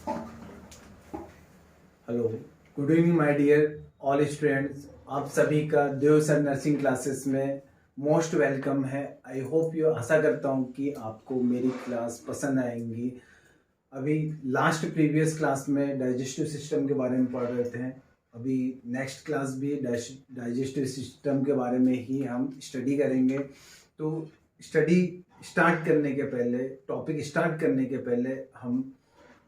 Hello, good evening my dear all students. आप सभी का देव सर नर्सिंग क्लासेस में मोस्ट वेलकम है। आई होप यू, आशा करता हूँ कि आपको मेरी क्लास पसंद आएंगी। अभी लास्ट प्रीवियस क्लास में डाइजेस्टिव सिस्टम के बारे में पढ़ रहे थे। अभी नेक्स्ट क्लास भी डाइजेस्टिव सिस्टम के बारे में ही हम स्टडी करेंगे। तो स्टडी स्टार्ट करने के पहले, टॉपिक स्टार्ट करने के पहले हम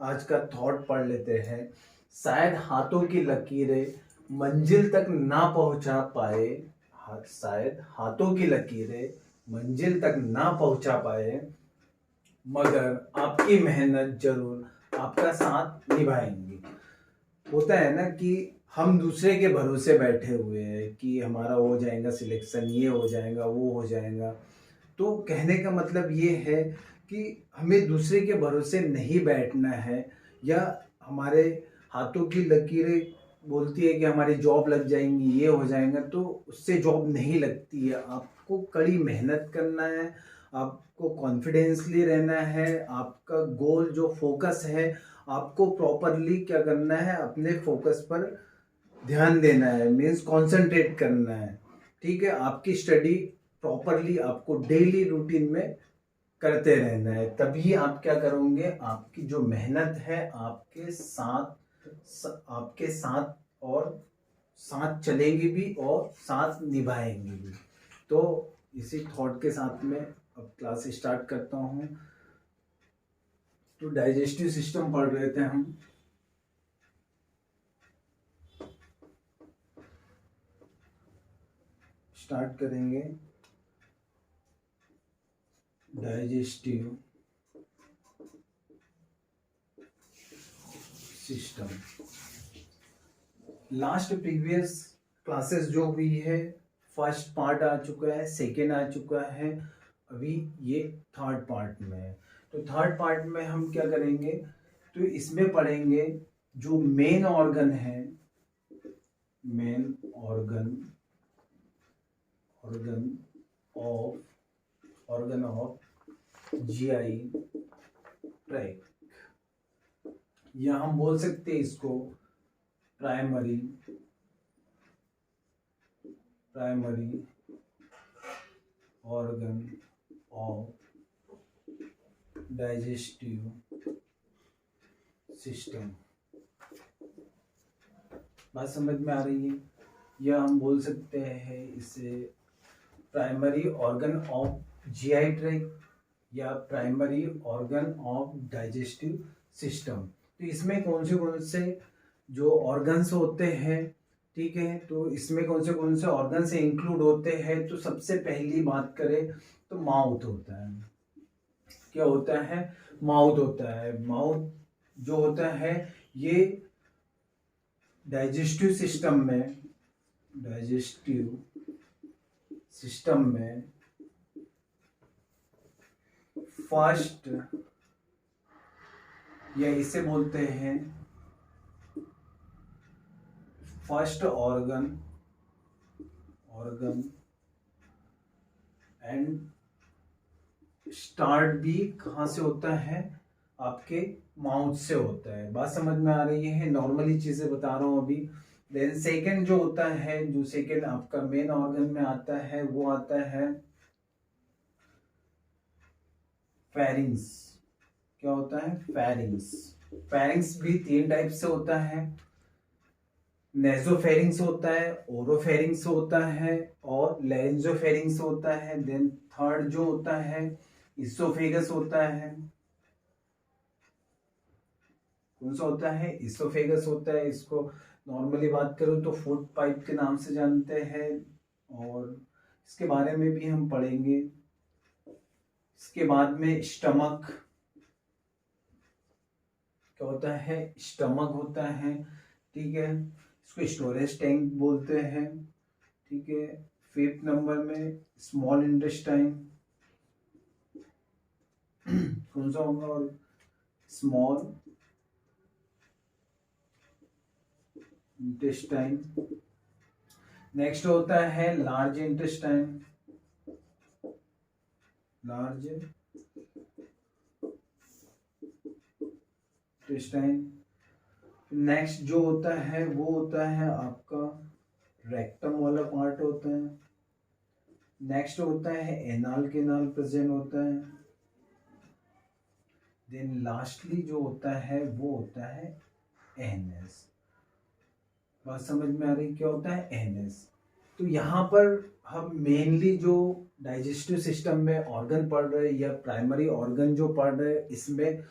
आज का थॉट पढ़ लेते हैं। शायद हाथों की लकीरें मंजिल तक ना पहुंचा पाए, शायद हाथों की लकीरें मंजिल तक ना पहुंचा पाए, मगर आपकी मेहनत जरूर आपका साथ निभाएंगी। होता है ना कि हम दूसरे के भरोसे बैठे हुए हैं कि हमारा हो जाएगा सिलेक्शन, ये हो जाएगा, वो हो जाएगा। तो कहने का मतलब ये है कि हमें दूसरे के भरोसे नहीं बैठना है, या हमारे हाथों की लकीरें बोलती है कि हमारी जॉब लग जाएंगी, ये हो जाएगा, तो उससे जॉब नहीं लगती है। आपको कड़ी मेहनत करना है, आपको कॉन्फिडेंसली रहना है, आपका गोल जो फोकस है आपको प्रॉपरली क्या करना है, अपने फोकस पर ध्यान देना है, मीन्स कंसंट्रेट करना है। ठीक है, आपकी स्टडी प्रॉपरली आपको डेली रूटीन में करते रहना है, तभी आप क्या करोगे, आपकी जो मेहनत है आपके साथ और साथ चलेंगी भी और साथ निभाएंगी भी। तो इसी थॉट के साथ में अब क्लास स्टार्ट करता हूँ। तो डाइजेस्टिव सिस्टम पढ़ रहे थे हम। स्टार्ट करेंगे digestive system. Last previous classes जो हुई है, फर्स्ट पार्ट आ चुका है, सेकेंड आ चुका है, अभी ये थर्ड पार्ट में है। तो थर्ड पार्ट में हम क्या करेंगे, तो इसमें पढ़ेंगे जो मेन ऑर्गन है, main organ organ of GI tract, या हम बोल सकते हैं इसको primary organ of digestive system. बात समझ में आ रही है? या हम बोल सकते हैं इसे primary organ of GI tract या primary organ of digestive system. तो इसमें कौन से जो ऑर्गन्स होते हैं, ठीक है, तो इसमें कौन से ऑर्गन इंक्लूड होते हैं। तो सबसे पहली बात करें तो माउथ होता है। क्या होता है? माउथ होता है। माउथ जो होता है ये डाइजेस्टिव सिस्टम में फर्स्ट, या इसे बोलते हैं फर्स्ट ऑर्गन एंड स्टार्ट भी कहाँ से होता है? आपके माउथ से होता है। बात समझ में आ रही है? नॉर्मली चीजें बता रहा हूं अभी। देन सेकंड जो होता है, जो सेकंड आपका मेन ऑर्गन में आता है, वो आता है फेरिंग्स। क्या होता है? फेरिंग्स भी तीन टाइप से होता है। नेजोफेरिंग्स होता है, ओरोफेरिंग्स होता है और लैरिंजोफेरिंग्स होता है। देन थर्ड जो होता है इसोफेगस होता है। कौन सा होता है? इसोफेगस होता है। इसको नॉर्मली बात करो तो फूड पाइप के नाम से जानते हैं, और इसके बारे में भी हम पढ़ेंगे। इसके बाद में स्टमक। क्या होता है? स्टमक होता है, ठीक है, इसको स्टोरेज टैंक बोलते हैं, ठीक है। फिफ्थ नंबर में स्मॉल इंटेस्टाइन। कौन सा होगा? और स्मॉल इंटेस्टाइन। नेक्स्ट होता है लार्ज इंटेस्टाइन। इंटेस्टाइन। नेक्स्ट जो होता है वो होता है आपका रेक्टम वाला पार्ट होता है। नेक्स्ट होता है एनाल केनाल प्रेजेंट होता है। देन लास्टली जो होता है वो होता है एनएस। बात समझ में आ रही क्या होता है एनएस? तो यहाँ पर हम मेनली जो डाइजेस्टिव सिस्टम में ऑर्गन पढ़ रहे हैं या प्राइमरी ऑर्गन जो पढ़ रहे हैं, इसमें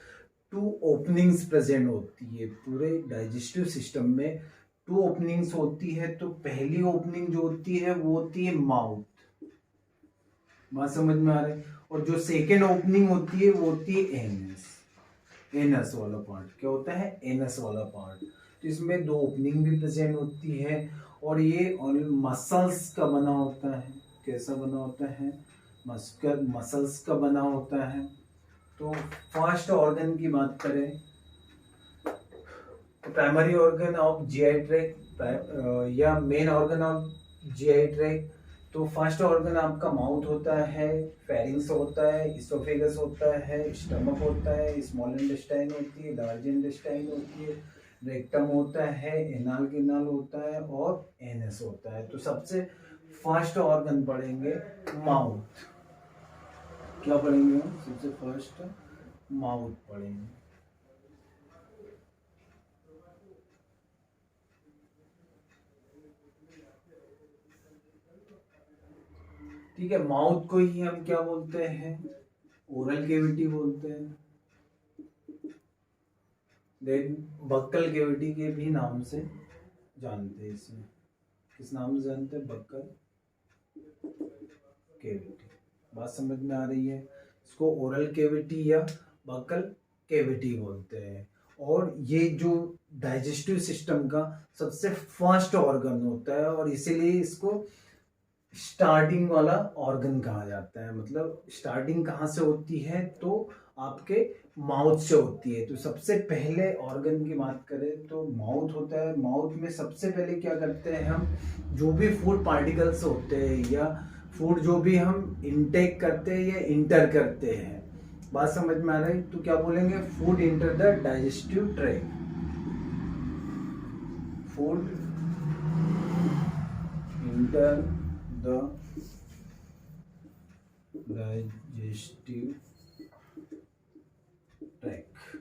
2 ओपनिंग्स प्रेजेंट होती है। पूरे डाइजेस्टिव सिस्टम में 2 ओपनिंग्स होती है। तो पहली ओपनिंग जो होती है वो होती है माउथ। बात समझ में आ रही है? और जो सेकेंड ओपनिंग होती है वो होती है एनस। एनस वाला पार्ट क्या होता है? एनस वाला पार्ट। तो इसमें 2 ओपनिंग भी प्रेजेंट होती है और ये मसल्स का बना होता है। कैसा बना होता है? मसल्स का बना होता है। तो फर्स्ट ऑर्गन की बात करें तो primary organ of GI tract या main organ of GI tract. तो फर्स्ट ऑर्गन आपका माउथ होता है, फेरिंग्स होता है, इसोफेगस होता है, स्टमक होता है, स्मॉल इंटेस्टाइन होती है, लार्ज इंटेस्टाइन होती है, रेक्टम होता है, एनाल केनाल होता है और एनएस होता है। तो सबसे फर्स्ट ऑर्गन पढ़ेंगे माउथ। क्या पढ़ेंगे हम? सबसे फर्स्ट माउथ पढ़ेंगे। ठीक है, माउथ को ही हम क्या बोलते हैं? ओरल केविटी बोलते हैं। देन बक्कल केविटी के भी नाम से जानते हैं। इसे किस नाम से जानते हैं? Buccal cavity. बात समझ में आ रही है? इसको ओरल केविटी या बक्कल केविटी बोलते हैं। और ये जो डाइजेस्टिव सिस्टम का सबसे फर्स्ट ऑर्गन होता है और इसीलिए इसको स्टार्टिंग वाला ऑर्गन कहा जाता है। मतलब स्टार्टिंग कहाँ से होती है? तो आपके माउथ से होती है। तो सबसे पहले ऑर्गन की बात करें तो माउथ होता है। माउथ में सबसे पहले क्या करते हैं हम? जो भी फूड पार्टिकल्स होते हैं या फूड जो भी हम इनटेक करते हैं या इंटर करते हैं, बात समझ में आ रही है? तो क्या बोलेंगे? Food enter the digestive tract. Food enter the digestive tract.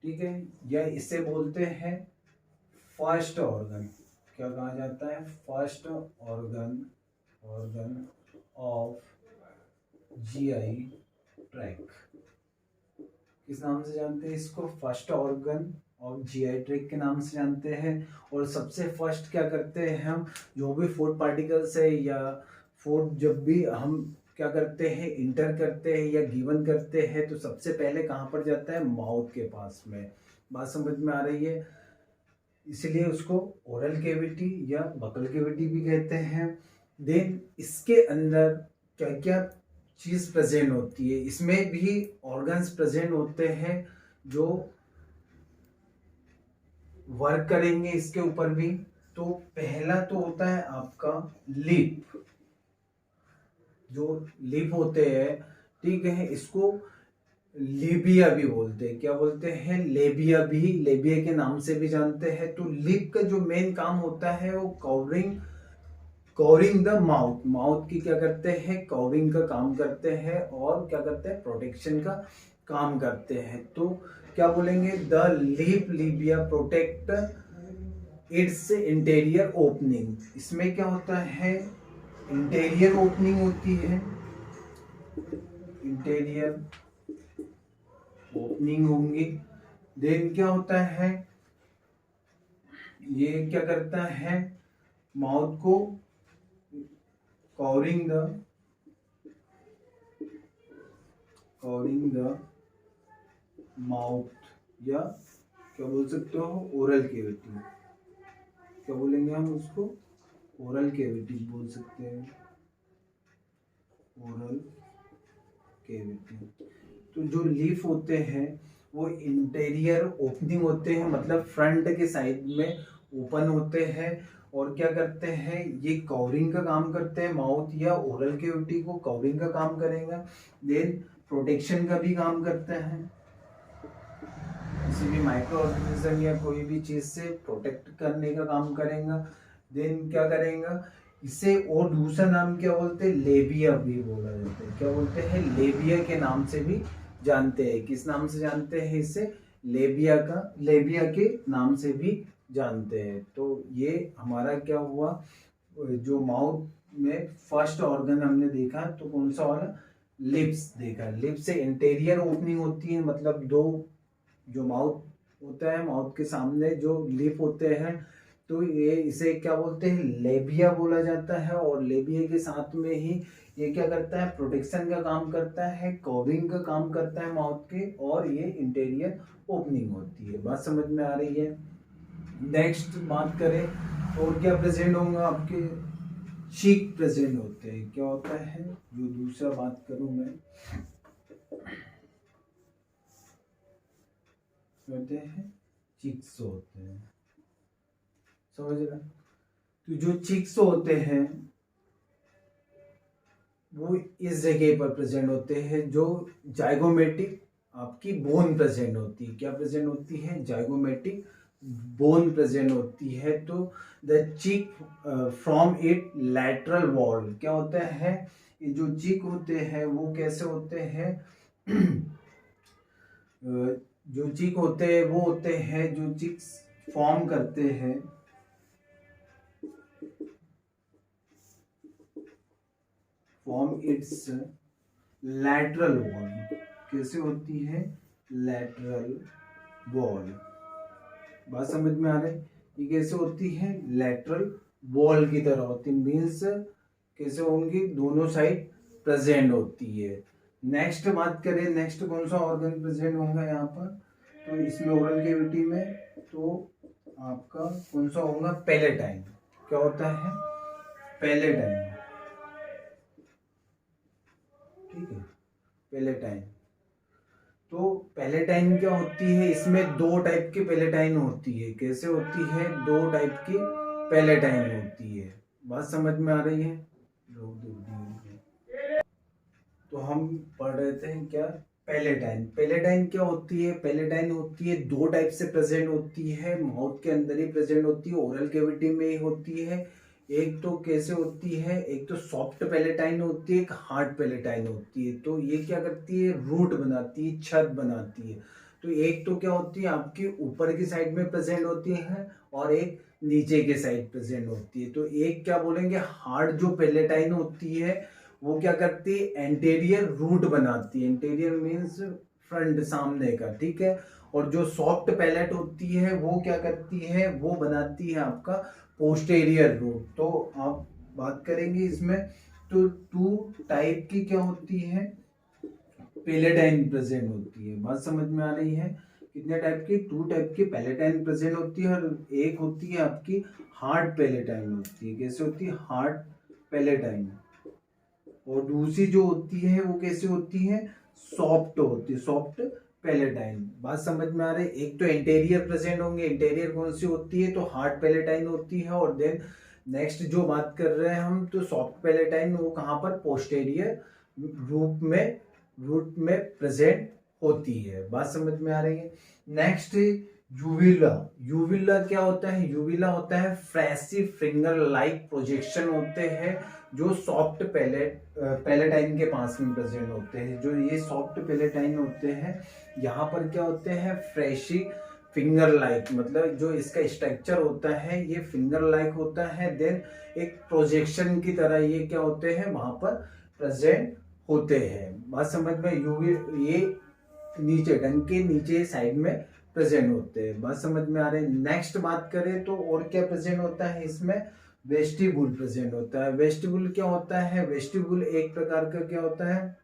ठीक है, या इसे बोलते हैं फर्स्ट ऑर्गन। क्या कहा जाता है? First organ of GI tract. किस नाम से जानते हैं इसको? First organ of GI tract के नाम से जानते हैं। और सबसे फर्स्ट क्या करते हैं हम? जो भी फूड पार्टिकल्स है या फूड जब भी हम क्या करते हैं? इंटर करते हैं या गिवन करते हैं, तो सबसे पहले कहाँ पर जाता है? माउथ के पास में। बात समझ में आ रही है? इसलिए उसको ओरल केविटी या बकल केविटी भी कहते हैं। देन इसके अंदर क्या क्या चीज प्रेजेंट होती है? इसमें भी ऑर्गन्स प्रेजेंट होते हैं जो वर्क करेंगे इसके ऊपर भी। तो पहला तो होता है आपका लिप। जो लिप होते हैं, ठीक है, इसको लेबिया भी बोलते हैं। क्या बोलते हैं? लेबिया भी, लेबिया के नाम से भी जानते हैं। तो लिप का जो मेन काम होता है वो कवरिंग द माउथ। माउथ की क्या करते हैं? कवरिंग का काम करते हैं और क्या करते हैं? प्रोटेक्शन का काम करते हैं। तो क्या बोलेंगे? The lip Libya protect it's interior opening. इसमें क्या होता है? इंटीरियर ओपनिंग होती है। इंटीरियर ओपनिंग होंगी। देन क्या होता है? ये क्या करता है? माउथ को कवरिंग द माउथ या क्या बोल सकते हो? Oral cavity. क्या बोलेंगे हम उसको? ओरल केविटी बोल सकते हैं। Oral cavity. तो जो लीफ होते हैं वो इंटीरियर ओपनिंग होते हैं, मतलब फ्रंट के साइड में ओपन होते हैं। और क्या करते हैं? ये कवरिंग का काम करते हैं। माउथ या ओरल केविटी को कवरिंग का काम करेंगे। देन प्रोटेक्शन का भी काम करते हैं। माइक्रो ऑर्गेनिज्म या कोई भी चीज से प्रोटेक्ट करने का काम करेगा। देन क्या करेगा इसे, और दूसरा नाम क्या बोलते हैं, लेबिया भी बोला जाता है। क्या बोलते हैं, लेबिया के नाम से भी जानते हैं। किस नाम से जानते हैं इसे, लेबिया के नाम से भी जानते हैं। तो ये हमारा क्या हुआ, जो माउथ में फर्स्ट ऑर्गन हमने देखा तो कौन सा वाला, लिप्स देखा। लिप्स से इंटीरियर ओपनिंग होती है, मतलब दो जो माउथ होता है, माउथ के सामने जो लिप होते हैं, तो ये इसे क्या बोलते हैं, लेबिया बोला जाता है। और लेबिया के साथ में ही ये क्या करता है, प्रोटेक्शन का काम करता है, कवरिंग का काम करता है माउथ के, और ये इंटीरियर ओपनिंग होती है। बात समझ में आ रही है। नेक्स्ट बात करें तो क्या प्रेजेंट होगा, आपके चीक प्रेजेंट होते हैं। क्या होता है, जो दूसरा बात करूं मैं, होते हैं चिक्स होते हैं, समझ रहे। तो जो चिक्स होते हैं वो इस जगह पर प्रेजेंट होते हैं, जो जाइगोमेटिक आपकी बोन प्रेजेंट होती है। क्या प्रेजेंट होती है, जाइगोमेटिक बोन प्रेजेंट होती है। तो द चिक फ्रॉम इट लैटरल वॉल, क्या होता है, ये जो चिक होते हैं वो कैसे होते हैं जो चिक होते हैं वो होते हैं, जो चिक्स फॉर्म करते हैं फॉर्म इट्स लैटरल वॉल। कैसे होती है, लैटरल वॉल। बात समझ में आ रही है, ये कैसे होती है, लैटरल वॉल की तरह होती है। मीन्स कैसे होंगी, दोनों साइड प्रेजेंट होती है। नेक्स्ट बात करें, नेक्स्ट कौन सा ऑर्गन प्रेजेंट होगा यहाँ पर, तो इसमें ओरल कैविटी में तो आपका कौन सा होगा, पैलेटाइन। क्या होता है, पैलेटाइन, ठीक है, पैलेटाइन। तो पैलेटाइन क्या होती है, इसमें दो टाइप की पैलेटाइन होती है। कैसे होती है, दो टाइप की पैलेटाइन होती है। बात समझ में आ रही है। तो हम पढ़ रहे थे क्या, पैलेटाइन। पैलेटाइन क्या होती है, पैलेटाइन होती है दो टाइप से प्रेजेंट होती है, माउथ के अंदर ही प्रेजेंट होती है, ओरल कैविटी में ही होती है। एक तो कैसे होती है, एक तो सॉफ्ट पैलेटाइन होती है, एक हार्ड पैलेटाइन होती है। तो ये क्या करती है, रूट बनाती है, छत बनाती है। तो एक तो क्या होती है, आपकी ऊपर की साइड में प्रेजेंट होती है, और एक नीचे के साइड प्रेजेंट होती है। तो एक क्या बोलेंगे, हार्ड जो पैलेटाइन होती है वो क्या करती है, एंटीरियर रूट बनाती है। एंटीरियर मीन्स फ्रंट, सामने का, ठीक है। और जो सॉफ्ट पैलेट होती है वो क्या करती है, वो बनाती है आपका पोस्टेरियर रूट। तो आप बात करेंगे इसमें, तो टू टाइप की क्या होती है, पैलेटाइन प्रेजेंट होती है। बात समझ में आ रही है, कितने टाइप की, टू टाइप की पैलेटाइन प्रेजेंट होती है। और एक होती है आपकी हार्ड पैलेटाइन होती है। कैसे होती है, हार्ड पैलेटाइन। और दूसरी जो होती है वो कैसे होती है, सॉफ्ट होती है, सॉफ्ट पैलेटाइन। बात समझ में आ रही है। एक तो इंटीरियर प्रेजेंट होंगे, इंटीरियर कौन सी होती है, तो हार्ड पैलेटाइन होती है। और देन नेक्स्ट जो बात कर रहे हैं हम, तो सॉफ्ट पैलेटाइन वो कहाँ पर, पोस्टेरियर रूट में प्रेजेंट होती है। बात समझ में आ रही है। नेक्स्ट यूविला। यूविला क्या होता है, यूविला होता है फ्रेसी फिंगर लाइक प्रोजेक्शन होते हैं, जो सॉफ्ट पैलेटाइन के पास में प्रेजेंट होते हैं। जो ये सॉफ्ट पैलेटाइन होते हैं, यहाँ पर क्या होते हैं, फ्रेशी फिंगर लाइक, मतलब जो इसका स्ट्रक्चर होता है ये फिंगर लाइक होता है। देन एक प्रोजेक्शन की तरह ये क्या होते हैं, वहां पर प्रेजेंट होते हैं। बात समझ में, ये नीचे डंक के नीचे साइड में प्रेजेंट होते हैं। बात समझ में आ रही है। नेक्स्ट बात करें तो और क्या प्रेजेंट होता है इसमें, वेस्टिबुल प्रेजेंट होता है। वेस्टिबुल क्या होता है, वेस्टिबुल एक प्रकार का क्या होता है,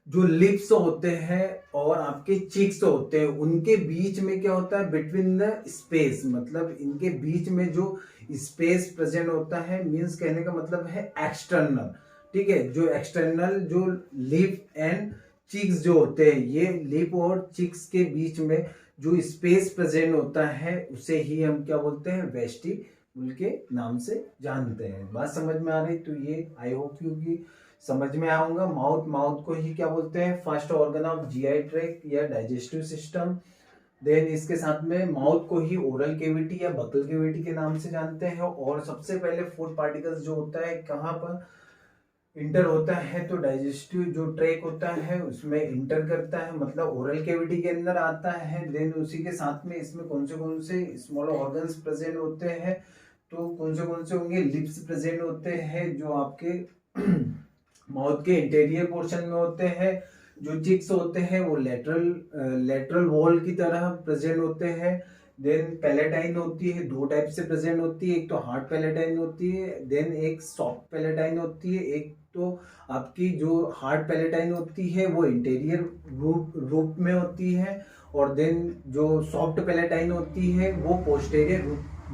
जो लिप्स होते हैं और आपके चिक्स होते हैं उनके बीच में क्या होता है, बिटवीन द स्पेस, मतलब इनके बीच में जो स्पेस प्रेजेंट होता है, मींस कहने का मतलब है एक्सटर्नल, ठीक है। जो एक्सटर्नल जो लिप एंड चिक्स जो होते हैं, ये लिप और चिक्स के बीच में जो स्पेस प्रेजेंट होता है उसे ही हम क्या बोलते हैं, वेस्टिबुल के नाम से जानते हैं। बात समझ में आ रही, तो ये आई होप यू की समझ में आऊंगा। माउथ को ही क्या बोलते हैं, first organ of GI tract या डाइजेस्टिव सिस्टम। देन इसके साथ में माउथ को ही ओरल केविटी या बकल केविटी के नाम से जानते हैं। और सबसे पहले फूड पार्टिकल्स जो होता है कहाँ पर इंटर होता है, तो डाइजेस्टिव जो ट्रैक होता है उसमें इंटर करता है, मतलब ओरल कैविटी के अंदर आता है। देन उसी के साथ में इसमें कौन से स्मॉल ऑर्गन्स प्रेजेंट होते हैं, तो कौन से होंगे, लिप्स प्रेजेंट होते हैं जो आपके माउथ के इंटीरियर पोर्शन में होते हैं। जो चिक्स होते हैं वो लेटरल वॉल की तरह प्रेजेंट होते हैं। देन पैलेटाइन होती है, दो टाइप से प्रेजेंट होती है, एक तो हार्ड पैलेटाइन होती है, देन एक सॉफ्ट पैलेटाइन होती है। एक तो आपकी जो हार्ड पैलेटाइन होती है वो इंटीरियर रूप में होती है, और देन जो सॉफ्ट पैलेटाइन होती है वो पोस्टेरियर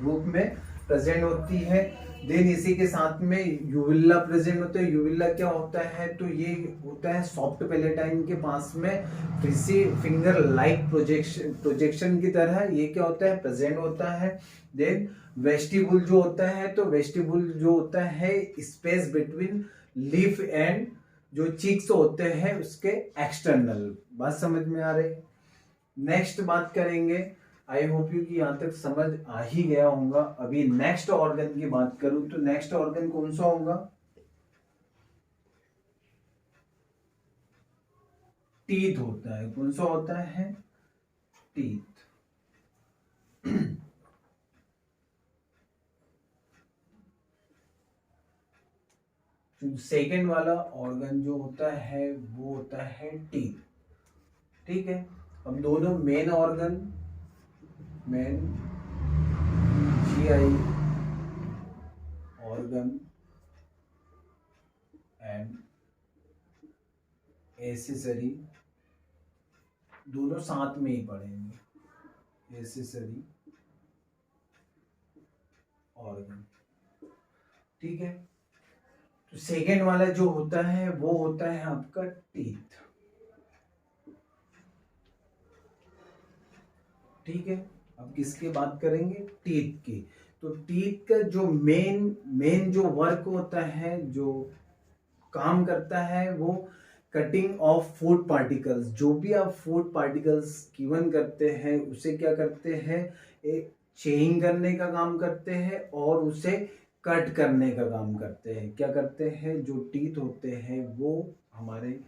रूप में प्रेजेंट होती है। देन इसी के साथ में यूविल्ला प्रेजेंट होता है। यूविल्ला क्या होता है, तो ये होता है सॉफ्ट पैलेटाइन के पास में फ्रीसी फिंगर लाइक प्रोजेक्शन की तरह, ये क्या होता है, प्रेजेंट होता है। देन वेस्टिबुल जो होता है, तो वेस्टिबुल जो होता है स्पेस बिटवीन लिप एंड जो चीक्स होते हैं उसके एक्सटर्नल। बात समझ में आ रही है। नेक्स्ट बात करेंगे, आई होप यू कि यहाँ तक समझ आ ही गया होगा। अभी नेक्स्ट ऑर्गन की बात करूं तो नेक्स्ट ऑर्गन कौन सा होगा, टीथ होता है। कौन सा होता है, टीथ। सेकेंड वाला ऑर्गन जो होता है वो होता है टीथ। ठीक है, अब दोनों main organ, main GI organ and accessory दोनों साथ में ही पढ़ेंगे, एसेसरी ऑर्गन। ठीक है, तो सेकेंड वाला जो होता है वो होता है आपका टीथ। ठीक है, अब किसकी बात करेंगे, टीथ की। तो टीथ का जो मेन जो वर्क होता है, जो काम करता है, वो कटिंग ऑफ फूड पार्टिकल्स। जो भी आप फूड पार्टिकल्स गिवन करते हैं उसे क्या करते हैं, एक चेइंग करने का काम करते हैं और उसे कट करने का काम करते हैं। क्या करते हैं, जो टीथ होते हैं वो हमारे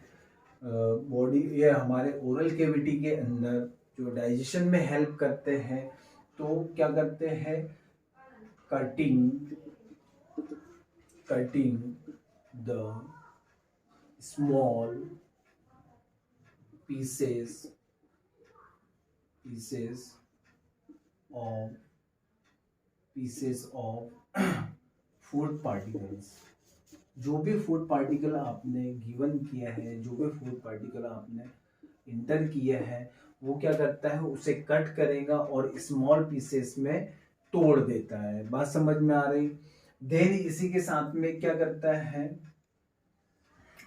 बॉडी या हमारे ओरल कैविटी के अंदर जो डाइजेशन में हेल्प करते हैं, तो क्या करते हैं, cutting the small pieces of food particles. जो भी फूड पार्टिकल आपने गिवन किया है, जो भी फूड पार्टिकल आपने इंटर किया है, वो क्या करता है, उसे कट करेगा और स्मॉल पीसेस में तोड़ देता है। बात समझ में आ रही। देन इसी के साथ में क्या करता है,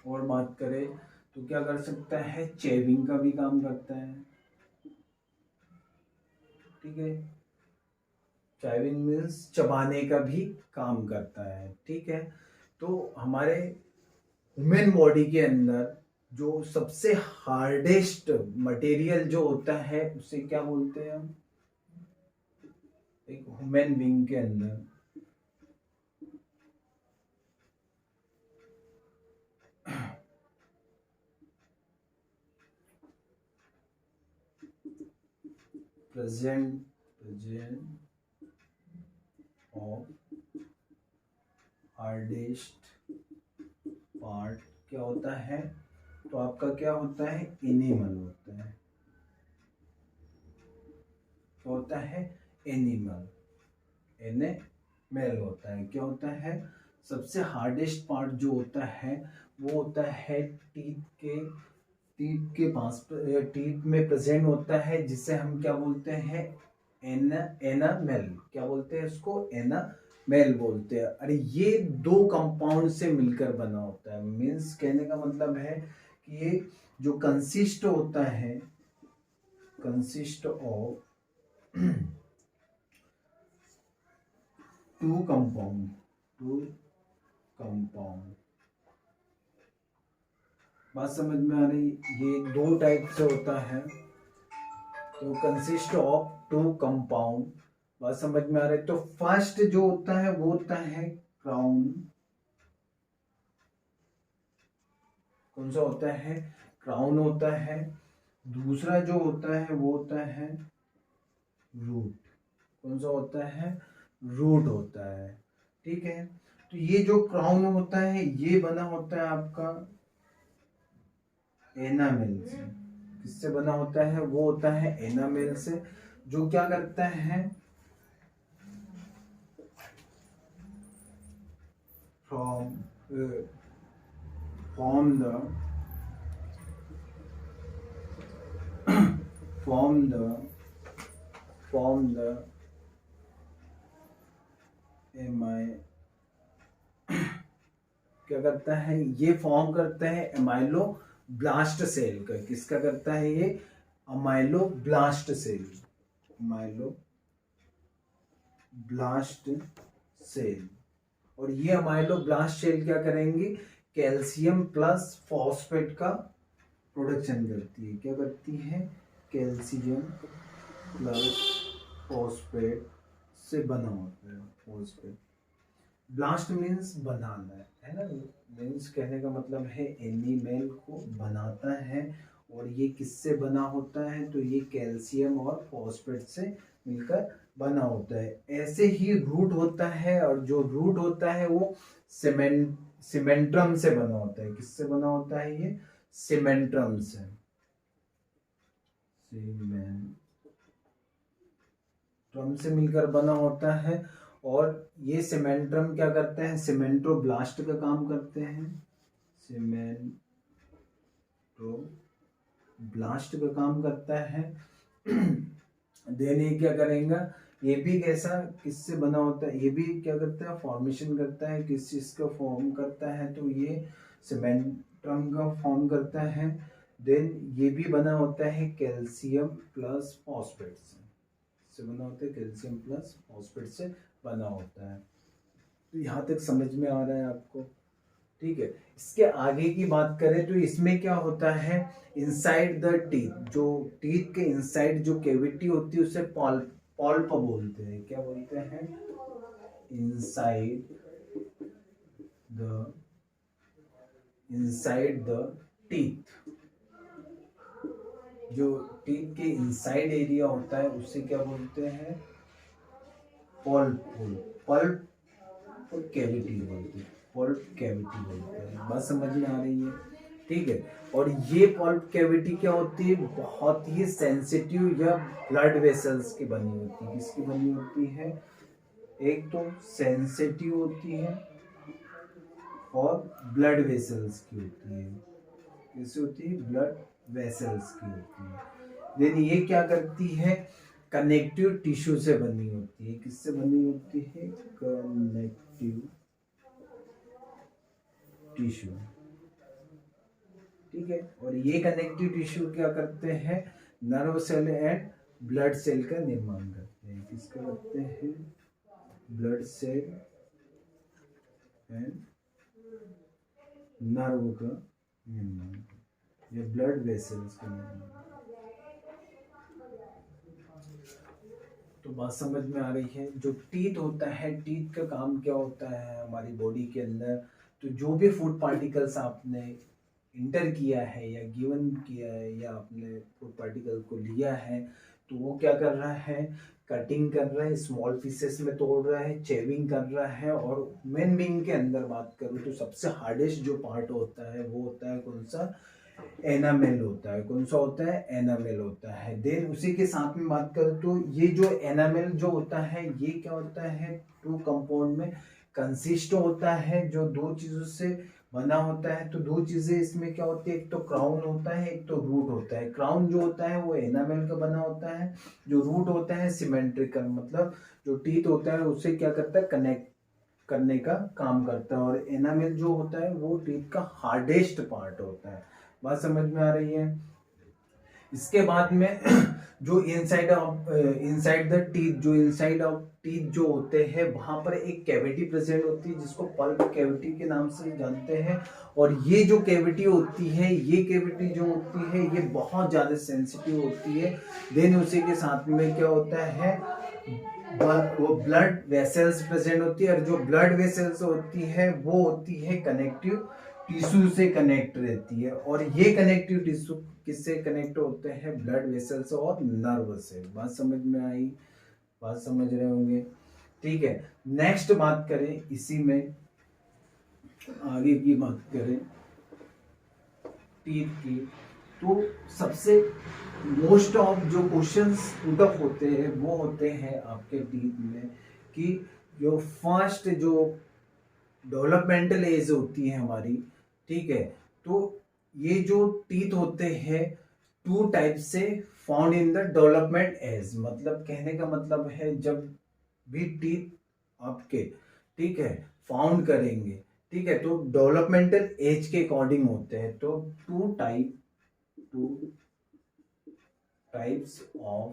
और बात करें तो क्या कर सकता है, चेविंग का भी काम करता है। ठीक है, चेविंग मीन्स चबाने का भी काम करता है। ठीक है, तो हमारे ह्यूमन बॉडी के अंदर जो सबसे हार्डेस्ट मटेरियल जो होता है उसे क्या बोलते हैं हम, एक ह्यूमन बीइंग के अंदर प्रेजेंट ऑफ हार्डेस्ट पार्ट क्या होता है, तो आपका क्या होता है, एनिमल होता है। क्या होता है, एनिमल होता है। क्या होता है, सबसे हार्डेस्ट पार्ट जो होता है वो होता है टीथ के पास, टीथ में प्रेजेंट होता है, जिसे हम क्या बोलते हैं, एनामेल। क्या बोलते हैं इसको, एनामेल बोलते हैं। अरे ये दो कंपाउंड से मिलकर बना होता है। मीन्स कहने का मतलब है कि ये जो कंसिस्ट होता है, कंसिस्ट ऑफ टू कंपाउंड बात समझ में आ रही। ये दो टाइप से होता है, तो कंसिस्ट ऑफ टू कंपाउंड। बात समझ में आ रही है? तो फर्स्ट जो होता है वो होता है क्राउन। कौन सा होता है? क्राउन होता है। दूसरा जो होता है वो होता है रूट। कौन सा होता है? रूट होता है। ठीक है, तो ये जो क्राउन होता है ये बना होता है आपका एनामेल से। किससे बना होता है? वो होता है एनामेल से, जो क्या करता है from the एमाइ क्या करता है? ये फॉर्म करता है एमाइलो ब्लास्ट सेल का। किसका करता है ये? Ameloblast cell. Ameloblast cell. और ये अमाइलो ब्लास्ट सेल क्या करेंगे? कैल्शियम प्लस फॉस्फेट का प्रोडक्शन करती है। क्या करती है? कैल्शियम प्लस फॉस्फेट से बना होता है। फॉस्फेट ब्लास्ट मीन्स बनाना है ना? मीन्स कहने का मतलब है एनिमल को बनाता है। और ये किससे बना होता है? तो ये कैल्शियम और फॉस्फेट से मिलकर बना होता है। ऐसे ही रूट होता है, और जो रूट होता है वो सीमेंट्रम से बना होता है। किससे बना होता है ये? सीमेंट्रम से। सीमेंट्रम से मिलकर बना होता है। और ये सीमेंट्रम क्या करते हैं? सीमेंट्रोब्लास्ट का काम करते हैं। सीमेंट्रोब्लास्ट का काम करता है। देन ये क्या करेंगे? ये भी कैसा, किससे बना होता है? ये भी क्या करता है? फॉर्मेशन करता है। किस चीज का फॉर्म करता है? तो ये सीमेंट्रम का फॉर्म करता है। देन ये भी बना होता है कैल्शियम प्लस फॉस्फेट से बना होता है। कैल्शियम प्लस फॉस्फेट से बना होता है। तो यहाँ तक समझ में आ रहा है आपको? ठीक है, इसके आगे की बात करें तो इसमें क्या होता है? इनसाइड द टीथ, जो टीथ के इनसाइड जो कैविटी होती है उसे पॉल्प बोलते हैं। क्या बोलते हैं? Inside the teeth. जो टीथ के इनसाइड एरिया होता है उसे क्या बोलते हैं? पल्प कैविटी बोलते हैं। पल्प कैविटी बोलते हैं। बात समझ में आ रही है? ठीक है, और ये पल्प कैविटी क्या होती है? बहुत ही सेंसिटिव या ब्लड वेसल्स की बनी होती है। किसकी बनी होती है? एक तो सेंसिटिव होती है और ब्लड वेसल्स की होती है। कैसे होती है? ब्लड वेसल्स की होती है। देन ये क्या करती है? कनेक्टिव टिश्यू से बनी होती है। किससे बनी होती है? Connective tissue. ठीक है, और ये कनेक्टिव टिश्यू क्या करते हैं? Nerve cell and blood cell का निर्माण करते हैं। किसका करते हैं? ब्लड सेल एंड नर्व का निर्माण, या ब्लड वेसल्स का निर्माण। तो बात समझ में आ रही है? जो टीथ होता है, टीथ का काम क्या होता है हमारी बॉडी के अंदर? तो जो भी फूड पार्टिकल्स आपने इंटर किया है या गिवन किया है, या आपने फूड पार्टिकल को लिया है, तो वो क्या कर रहा है? कटिंग कर रहा है, स्मॉल पीसेस में तोड़ रहा है, चेविंग कर रहा है। और ह्यूमन बीइंग के अंदर बात करूँ तो सबसे हार्डेस्ट जो पार्ट होता है वो होता है कौन सा? एनामेल होता है। कौन सा होता है? एनामेल होता है। देन उसी के साथ में बात करूँ तो ये जो एनामेल जो होता है ये क्या होता है? टू कंपाउंड में कंसिस्ट होता है, जो दो चीजों से बना होता है। तो दो चीजें इसमें क्या होती है? एक तो क्राउन होता है, एक तो रूट होता है। क्राउन जो होता है वो एनामेल का बना होता है। जो रूट होता है सिमेट्रिकल, मतलब जो टीथ होता है उसे क्या करता है? कनेक्ट करने का काम करता है। और एनामेल जो होता है वो टीथ का हार्डेस्ट पार्ट होता है। बात समझ में आ रही है? इसके बाद में जो इनसाइड द टीथ, जो इनसाइड ऑफ टीथ जो होते हैं वहां पर एक कैविटी प्रेजेंट होती है जिसको पल्प कैविटी के नाम से जानते हैं। और ये जो कैविटी होती है, ये कैविटी जो होती है ये बहुत ज्यादा सेंसिटिव होती है। देन उसी के साथ में क्या होता है, वो ब्लड वेसल्स प्रेजेंट होती है, और जो ब्लड वेसल्स होती है वो होती है कनेक्टिव टिश्यू से कनेक्ट रहती है। और ये कनेक्टिव टिश्यू किससे कनेक्ट होते हैं, ब्लड वेसल्स और नर्व से। बात समझ में आई, बात समझ रहे होंगे, ठीक है। नेक्स्ट बात करें, इसी में आगे की बात करें टीथ की, तो सबसे मोस्ट ऑफ जो क्वेश्चंस पुट अप होते हैं वो होते हैं आपके टीथ में कि जो फर्स्ट जो डेवलपमेंटल एज होती है हमारी, ठीक है। तो ये जो टीथ होते हैं टू टाइप से found in the development age, मतलब कहने का मतलब है जब भी टीथ आपके, ठीक है, फाउंड करेंगे, ठीक है, तो डेवलपमेंटल एज के अकॉर्डिंग होते हैं। तो two types of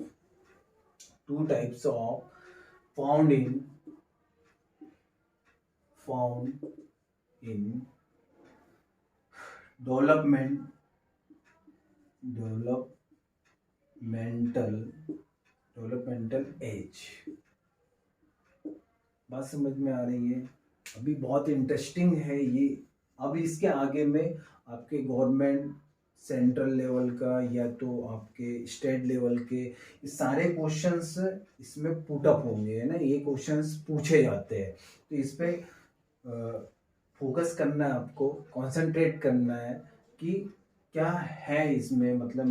found in developmental age. बात समझ में आ रही है? अभी बहुत इंटरेस्टिंग है ये। अब इसके आगे में आपके गवर्नमेंट सेंट्रल लेवल का या तो आपके स्टेट लेवल के सारे क्वेश्चंस इसमें पुट अप होंगे, है ना, ये क्वेश्चंस पूछे जाते हैं। तो इस पे फोकस करना है आपको, कंसंट्रेट करना है कि क्या है इसमें, मतलब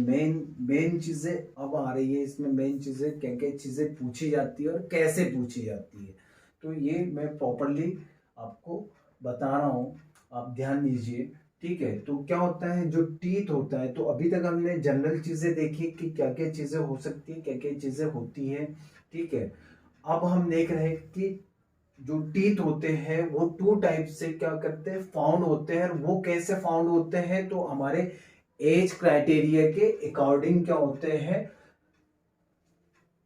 मेन चीजें अब आ रही है इसमें, मेन चीजें क्या क्या चीजें पूछी जाती है और कैसे पूछी जाती है। तो ये मैं प्रॉपरली आपको बता रहा हूँ, आप ध्यान दीजिए, ठीक है। तो क्या होता है, जो टीथ होता है, तो अभी तक हमने जनरल चीजें देखी कि क्या क्या चीजें हो सकती है, क्या क्या चीजें होती है, ठीक है। अब हम देख रहे हैं कि जो टीथ होते हैं वो टू टाइप से क्या करते हैं, फाउंड होते हैं। और वो कैसे फाउंड होते हैं, तो हमारे एज क्राइटेरिया के अकॉर्डिंग क्या होते हैं,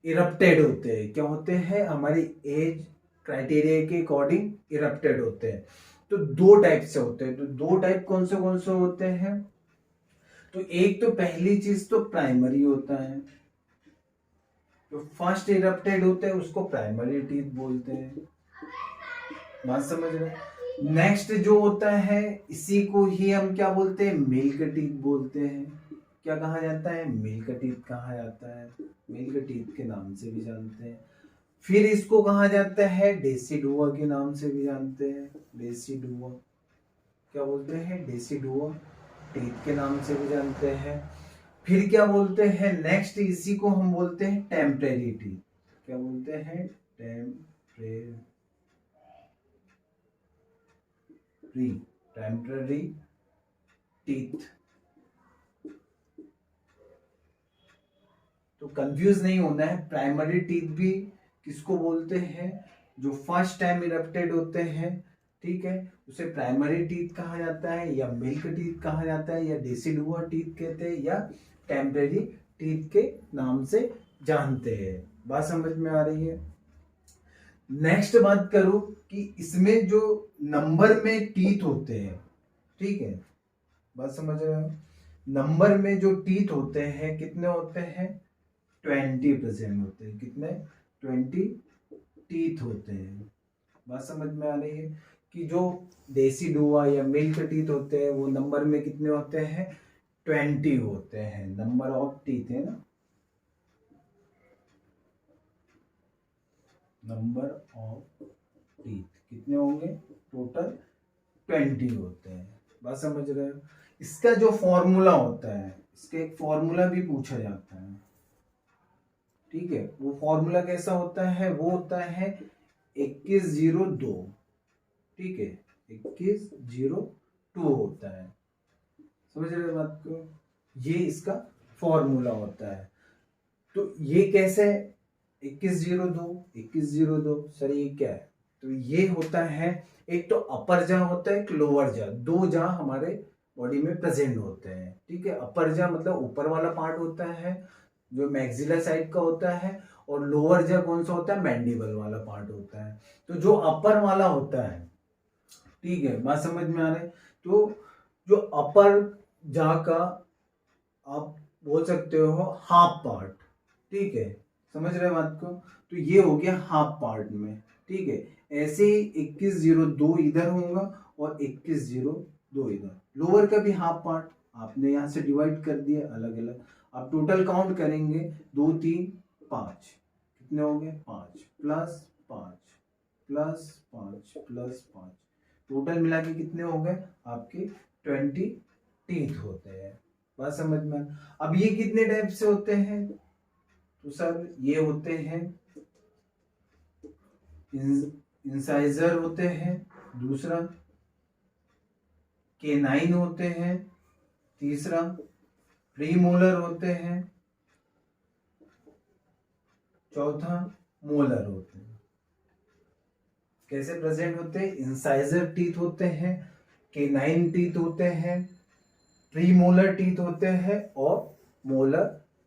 इरप्टेड होते हैं। क्या होते हैं, हमारी एज क्राइटेरिया के अकॉर्डिंग इरप्टेड होते हैं। तो दो टाइप से होते हैं। तो दो टाइप कौन से होते हैं, तो एक तो पहली चीज तो प्राइमरी होता है, जो फर्स्ट इरप्टेड होते हैं उसको प्राइमरी टीथ बोलते हैं। बात समझ रहे? नेक्स्ट जो होता है इसी को ही हम क्या बोलते हैं, मिल्क टीथ बोलते हैं। क्या कहा जाता है, मिल्क टीथ कहा जाता है, मिल्क टीथ के नाम से भी जानते हैं। फिर इसको कहा जाता है डेसिडुआ के नाम से भी जानते हैं, डेसिडुआ क्या बोलते हैं, डेसिडुआ टीथ के नाम से भी जानते हैं। फिर क्या बोलते हैं, नेक्स्ट इसी को हम बोलते हैं टेम्परेरी टीथ। क्या बोलते हैं, टेम्परेरी टीथ। तो कंफ्यूज नहीं होना है, प्राइमरी टीथ भी किसको बोलते हैं, जो फर्स्ट टाइम इरप्टेड होते हैं, ठीक है, उसे प्राइमरी टीथ कहा जाता है, या मिल्क टीथ कहा जाता है, या डेसिडुआ टीथ कहते हैं, या टेम्परेरी टीथ के नाम से जानते हैं। बात समझ में आ रही है? नेक्स्ट बात करो कि इसमें जो नंबर में टीथ होते हैं, ठीक है, बात समझ रहे हो, नंबर में जो टीथ होते हैं कितने होते हैं, 20 प्रेजेंट होते हैं। कितने, 20 टीथ होते हैं। बात समझ में आ रही है कि जो डेसिडुआ या मिल्क टीथ होते हैं वो नंबर में कितने होते हैं, 20 होते हैं, नंबर ऑफ टीथ है ना, नंबर ऑफ टीथ कितने होंगे, टोटल 20 होते हैं। बात समझ रहे हो? इसका जो फॉर्मूला होता है, इसका एक फॉर्मूला भी पूछा जाता है, ठीक है। वो फॉर्मूला कैसा होता है, वो होता है 2102, ठीक है, 2102 होता है। समझ रहे हो बात को? ये इसका फॉर्मूला होता है। तो ये कैसे 2102 सर ये क्या है, तो ये होता है, एक तो अपर जा होता है, एक लोअर जा, दो जा हमारे बॉडी में प्रेजेंट होते हैं। ठीक है, अपर जा मतलब ऊपर वाला पार्ट होता है जो मैक्सिलर साइड का होता है, और लोअर जा कौन सा होता है, मैंडिबल वाला पार्ट होता है। तो जो अपर वाला होता है, ठीक है, बात समझ में आ रही है, तो जो अपर जा का आप बोल सकते हो हाफ पार्ट। ठीक है, समझ रहे बात को, तो ये हो गया हाफ पार्ट में। ठीक है, ऐसे ही 2102 इधर होगा और 2102 इधर। लोअर का भी हाफ पार्ट आपने यहाँ से डिवाइड कर दिया अलग अलग। आप टोटल काउंट करेंगे 2 3 5, कितने हो गए 5 प्लस 5 प्लस 5 प्लस 5, टोटल मिला के कितने हो गए आपके 20 टीथ होते हैं। बात समझ में। अब ये कितने टाइप से होते हैं, तो सर ये होते हैं इंसाइजर होते हैं, दूसरा केनाइन होते हैं, तीसरा प्रीमोलर होते हैं, चौथा मोलर होते हैं। कैसे प्रेजेंट होते हैं, इंसाइजर टीथ होते हैं, केनाइन टीथ होते हैं, प्रीमोलर टीथ होते हैं और मोलर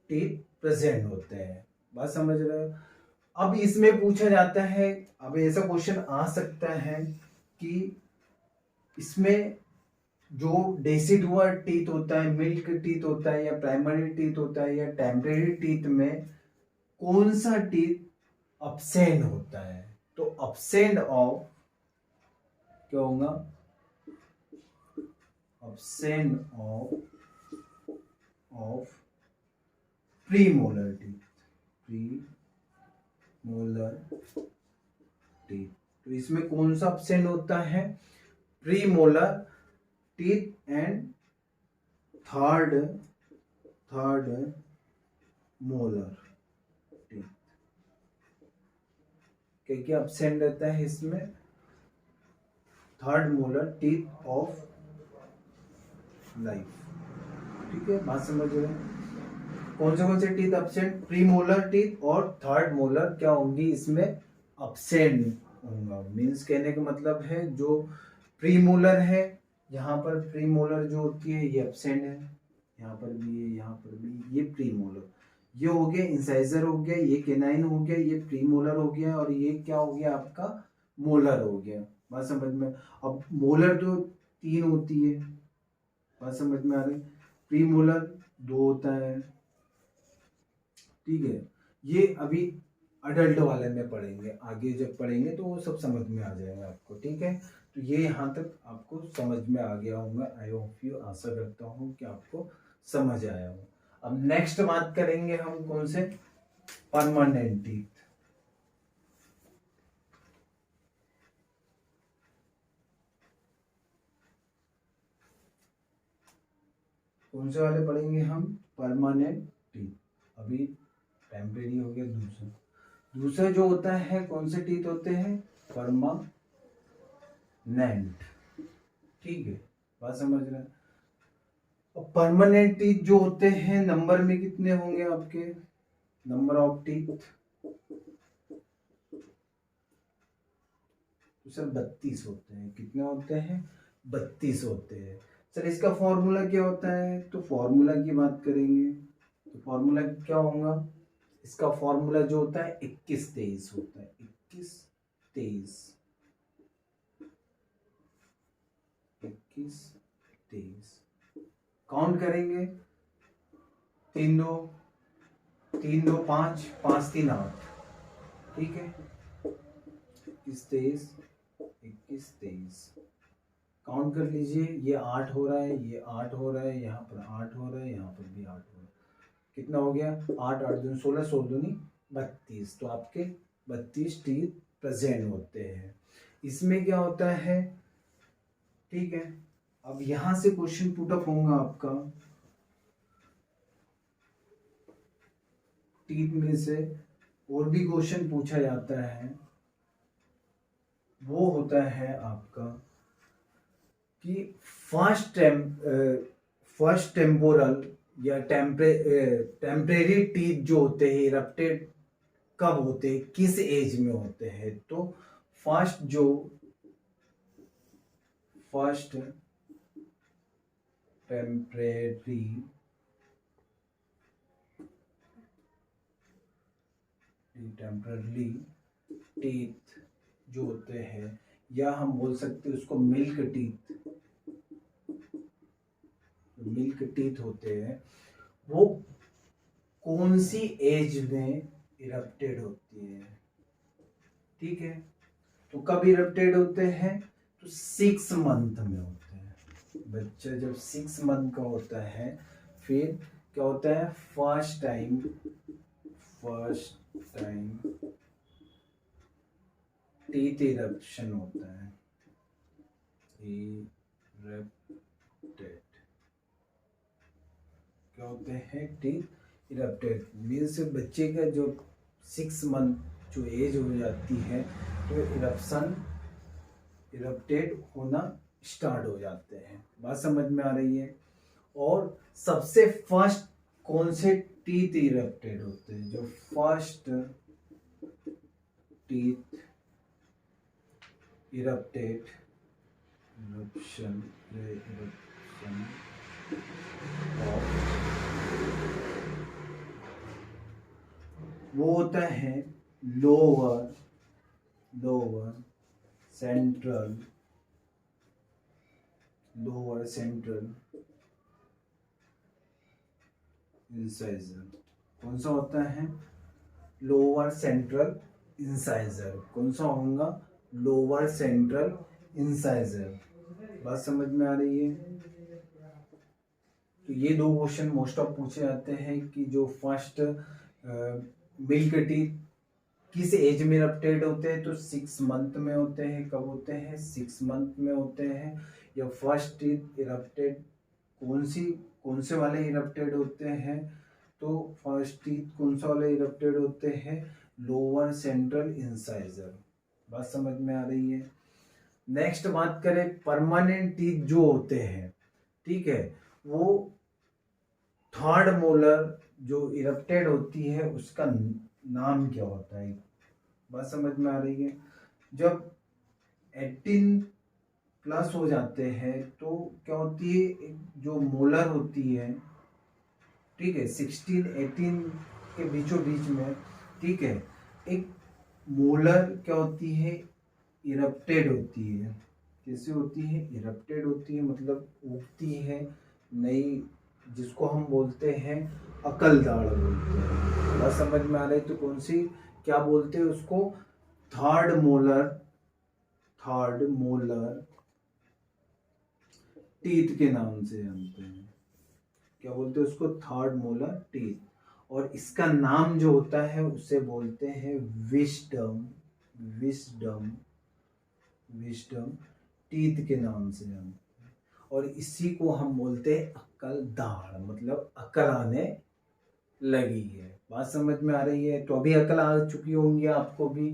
टीथ प्रेजेंट होते हैं। बात समझ रहे हो। अब इसमें पूछा जाता है, अब ऐसा क्वेश्चन आ सकता है कि इसमें जो डेसिडुअर टीथ होता है, मिल्क टीथ होता है, या प्राइमरी टीथ होता है, या टेम्परेरी टीथ में कौन सा टीथ अब्सेंट होता है, तो अब्सेंट ऑफ क्या होगा, absent of premolar teeth, premolar teeth. तो इसमें कौन सा अब्सेंट होता है, premolar teeth and third molar teeth. क्या क्या अब्सेंट रहता है इसमें, third molar teeth of life. ठीक है, बात समझ रहे हैं। कौन से टीथ अब्सेंट, प्रीमोलर टीथ और थर्ड मोलर क्या होंगी इसमें अब्सेंट होगा। मीन्स कहने का मतलब है जो प्रीमोलर है, यहाँ पर प्रीमोलर जो होती है ये अब्सेंट है, यहाँ पर भी है, यहाँ पर भी, ये प्रीमोलर, ये हो गया इंसाइजर हो गया, ये केनाइन हो गया, ये प्रीमोलर हो गया, और ये क्या हो गया आपका मोलर हो गया। बात समझ में। अब मोलर तो 3 होती है, बात समझ में आ रही। प्रीमोलर 2 होता है। ठीक है, ये अभी अडल्ट वाले में पढ़ेंगे, आगे जब पढ़ेंगे तो वो सब समझ में आ जाएगा आपको। ठीक है, तो ये यहाँ तक आपको समझ में आ गया होगा। आई होप यू, आशा करता हूँ कि आपको समझ आया हो। अब नेक्स्ट बात करेंगे हम कौन से, परमानेंट टीथ। कौन से वाले पढ़ेंगे हम, परमानेंट टीथ। अभी टेम्परेरी हो गया दूसरा। दूसरा जो होता है कौन से टीथ होते हैं, परमानेंट। ठीक है, बात समझ रहे हैं। और परमानेंट टीथ जो होते हैं नंबर में कितने होंगे आपके, नंबर ऑफ टीथ, तो सर 32 होते हैं। कितने होते हैं, 32 होते हैं। सर इसका फॉर्मूला क्या होता है, तो फॉर्मूला की बात करेंगे तो फॉर्मूला क्या होगा, इसका फॉर्मूला जो होता है 21-23 होता है। 21-23, 21-23 काउंट करेंगे, 3 2 3 2 5 5 3 8। ठीक है, 21-23 21-23 काउंट कर लीजिए। ये 8 हो रहा है, ये 8 हो रहा है, यहाँ पर 8 हो रहा है, यहाँ पर भी 8 हो रहा है। कितना हो गया, 8 8 दूनी 16, 16 दूनी 32। तो आपके 32 टीथ प्रेजेंट होते हैं। इसमें क्या होता है, ठीक है, अब यहां से क्वेश्चन पुट अप होगा आपका, टीथ में से और भी क्वेश्चन पूछा जाता है। वो होता है आपका कि फर्स्ट टेम्पोरल या टेम्परेरी टीथ जो होते हैं इरप्टेड कब होते हैं, किस एज में होते हैं। तो फर्स्ट टेम्परेरी टेम्परली टीथ जो होते हैं, या हम बोल सकते हैं उसको मिल्क टीथ, मिल्क टीथ होते हैं, वो कौन सी एज में इरप्टेड होती है। ठीक है, तो कब इरप्टेड होते हैं, तो 6 मंथ में होते हैं। बच्चा जब 6 मंथ का होता है, फिर क्या होता है, फर्स्ट टाइम टीथ इरप्शन होता है, इरप्टेड क्या होते हैं, टीथ इरप्टेड मीन्स बच्चे का जो 6 मंथ जो एज हो जाती है, तो इरप्टेड होना स्टार्ट हो जाते हैं। बात समझ में आ रही है। और सबसे फर्स्ट कौन से टीथ इरप्टेड होते हैं, जो फर्स्ट टीथ इरप्टेड इरप्शन वो होता है लोअर सेंट्रल इंसाइजर। कौन सा होता है, लोअर सेंट्रल इंसाइजर। कौन सा होगा, लोअर सेंट्रल इंसाइजर। बात समझ में आ रही है। तो ये 2 क्वेश्चन मोस्ट ऑफ पूछे जाते हैं कि जो फर्स्ट मिल्क टीथ किस एज में इरप्टेड होते हैं, तो 6 मंथ में होते हैं। कब होते हैं, 6 मंथ में होते हैं। या फर्स्ट टीथ इरप्टेड कौन से वाले इरप्टेड होते हैं, तो फर्स्ट टीथ कौन सा वाले इरप्टेड होते हैं, लोअर सेंट्रल इंसाइजर। बात समझ में आ रही है। नेक्स्ट बात करें परमानेंट टीथ जो होते हैं, ठीक है, वो थर्ड मोलर जो इरप्टेड होती है उसका नाम क्या होता है। बात समझ में आ रही है। जब 18 प्लस हो जाते हैं तो क्या होती है, एक जो मोलर होती है, ठीक है, 16-18 के बीचों बीच में, ठीक है, एक मोलर क्या होती है, इरप्टेड होती है। कैसे होती है, इरप्टेड होती है, मतलब उगती है नई, जिसको हम बोलते हैं अकल दाढ़ बोलते हैं। बात समझ में आ रही। तो कौन सी, क्या बोलते हैं उसको, थर्ड मोलर टीथ के नाम से जानते हैं। क्या बोलते हैं उसको, थर्ड मोलर टीथ। और इसका नाम जो होता है उसे बोलते हैं विस्डम टीथ के नाम से जानते हैं। और इसी को हम बोलते हैं अक्ल दाढ़, मतलब अकल आने लगी है। बात समझ में आ रही है। तो अभी अकल आ चुकी होंगी आपको भी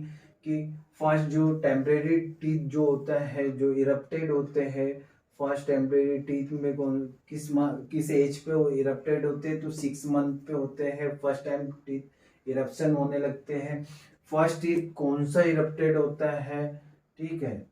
कि फर्स्ट जो टेम्परेरी टीथ जो होता है, जो इरप्टेड होते हैं, फर्स्ट टेम्परेरी टीथ में किस एज पे वो इरप्टेड होते हैं, तो 6 मंथ पे होते हैं फर्स्ट टाइम टीथ इरप्शन होने लगते हैं। फर्स्ट टीथ कौन सा इरप्टेड होता है, ठीक है,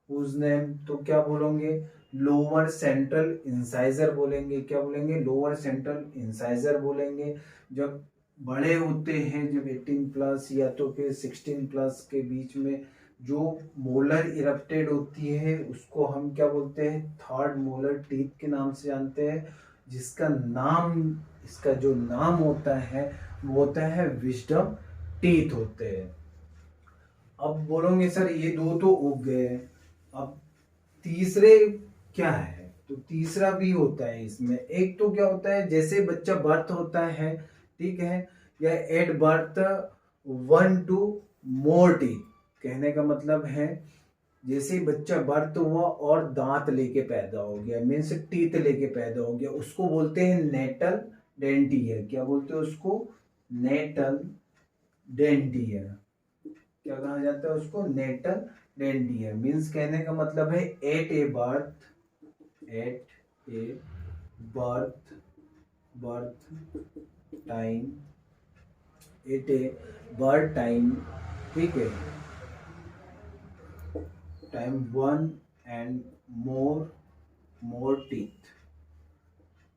उस नेम, तो क्या बोलोगे, लोअर सेंट्रल इंसाइजर बोलेंगे। क्या बोलेंगे, लोअर सेंट्रल इंसाइजर बोलेंगे। जब बड़े होते हैं, जब 18 प्लस या तो फिर 16 प्लस के बीच में जो मोलर इरप्टेड होती है उसको हम क्या बोलते हैं, थर्ड मोलर टीथ के नाम से जानते हैं। इसका जो नाम होता है वो होता है विजडम टीथ होते हैं। अब बोलोगे सर ये 2 तो उग गए, अब तीसरे क्या है, तो तीसरा भी होता है इसमें। एक तो क्या होता है, जैसे बच्चा बर्थ होता है, ठीक है, या at birth 1 to more teeth. कहने का मतलब है जैसे बच्चा बर्थ हुआ और दांत लेके पैदा हो गया, मीन्स टीथ लेके पैदा हो गया, उसको बोलते हैं नेटल डेंटियर। क्या बोलते हैं उसको, नेटल डेंटियर। क्या कहा जाता है उसको, नेटल डेंटियर। मीन्स कहने का मतलब है एट ए बर्थ टाइम, ठीक है, time 1 and more more teeth.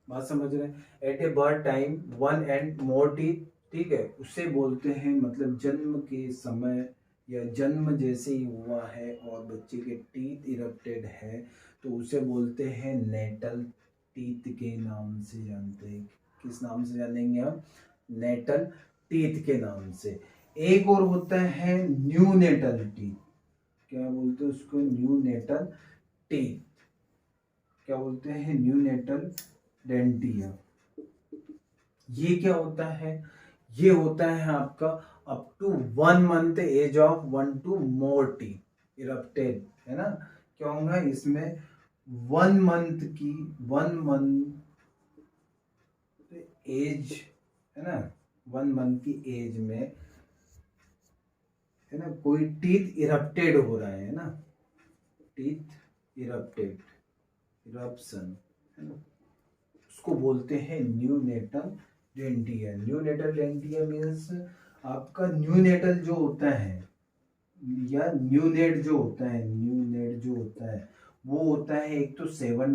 बात समझ रहे हैं? At a birth time one and more teeth, ठीक है, उसे बोलते हैं मतलब जन्म के समय या जन्म जैसे ही हुआ है और बच्चे के टीथ इरप्टेड है तो उसे बोलते हैं नेटल टीथ के नाम से जानते हैं। किस नाम से जानेंगे हम? नेटल टीथ के नाम से। एक और होता है न्यू नेटल टीथ। क्या बोलते हैं उसको? Neonatal teeth. क्या बोलते हैं? Neonatal dentia. ये क्या होता है? ये होता है आपका up to 1 month age of 1 to more teeth erupted, है ना? क्या होगा इसमें? 1 मंथ एज, है ना, 1 मंथ की एज में, है ना, कोई टीथ इरप्टेड हो रहा है ना, टीथ इरप्टेड, इरप्शन, है ना, उसको बोलते हैं neonatal dentia. Neonatal dentia means आपका न्यू नेटल जो होता है या न्यूनेट जो होता है, न्यूनेट जो होता है वो होता है एक तो 7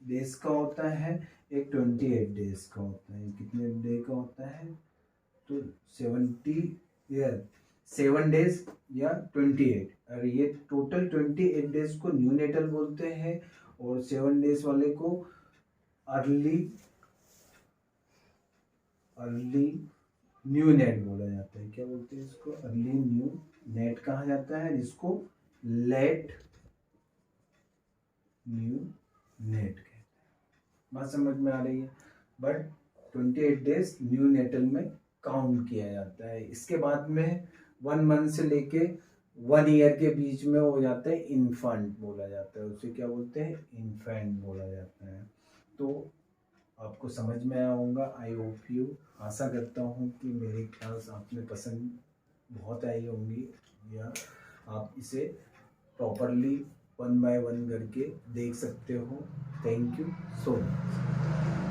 days का होता है, एक 28 days का होता है। कितने डे का होता है? तो 7 days या 28, और ये टोटल 28 days को न्यूनेटल बोलते हैं और 7 days वाले को अर्ली न्यू नेट बोला जाता है। क्या बोलते हैं इसको? अर्ली न्यू नेट कहा जाता है, जिसको लेट न्यू नेट कहते हैं। बात समझ में आ रही है? बट 28 days न्यू नेटल में काउंट किया जाता है। इसके बाद में 1 मंथ से लेके 1 year के बीच में हो जाता है इन्फेंट बोला जाता है। उसे क्या बोलते हैं? इन्फेंट बोला जाता है। तो आपको समझ में आया होगा, आई होप यू। आशा करता हूँ कि मेरी क्लास आपने पसंद बहुत आई होंगी, या आप इसे प्रॉपरली 1 by 1 करके देख सकते हो। Thank you so much.